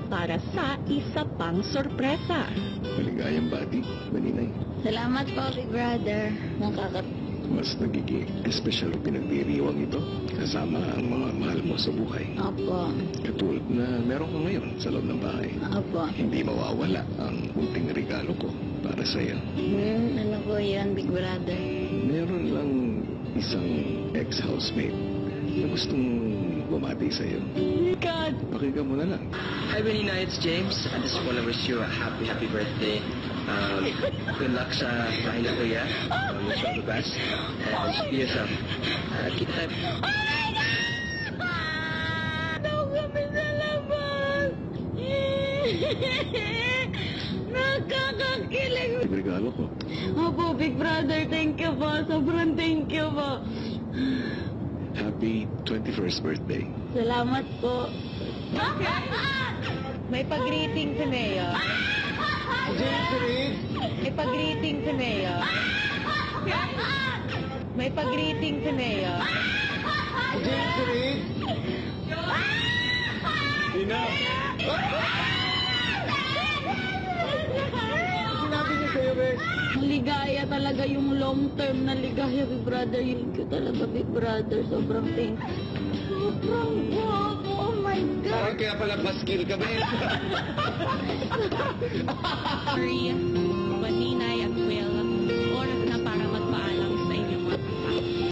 para sa isa pang sorpresa. Maligayang bati, Maninay. Salamat po, Big Brother. Mas nagiging espesyal ang pinagdiriwang ito kasama ang mga mahal mo sa buhay. Opo. Katulad na meron ka ngayon sa loob ng bahay. Opo. Hindi mawawala ang munting regalo ko para sa iyo. Ano po yan, Big Brother? Meron lang isang ex-housemate na gustong bumati sa iyo. God! Pakinggan mo na lang. Hi, Benina. It's James. I just want to wish you a happy birthday. Good luck sa bahay na kuya. Wish you all the best. And just be yourself. Keep time. Oh my God! Daw kami sa labas! Nakakakilig! Regalo ko. Opo, Big Brother, thank you po. Sobrang thank you po. Happy 21st birthday. Salamat po. May pag-greeting si Nea. May pag-greeting si Nea. May pag-greeting si Nea. Ligaya talaga yung long term na ligaya, Big Brother. Thank you talaga, Big Brother. Sobrang thank you. Sobrang guwapo. Oh my God. Kaya pala baskil ka ba? Sorry.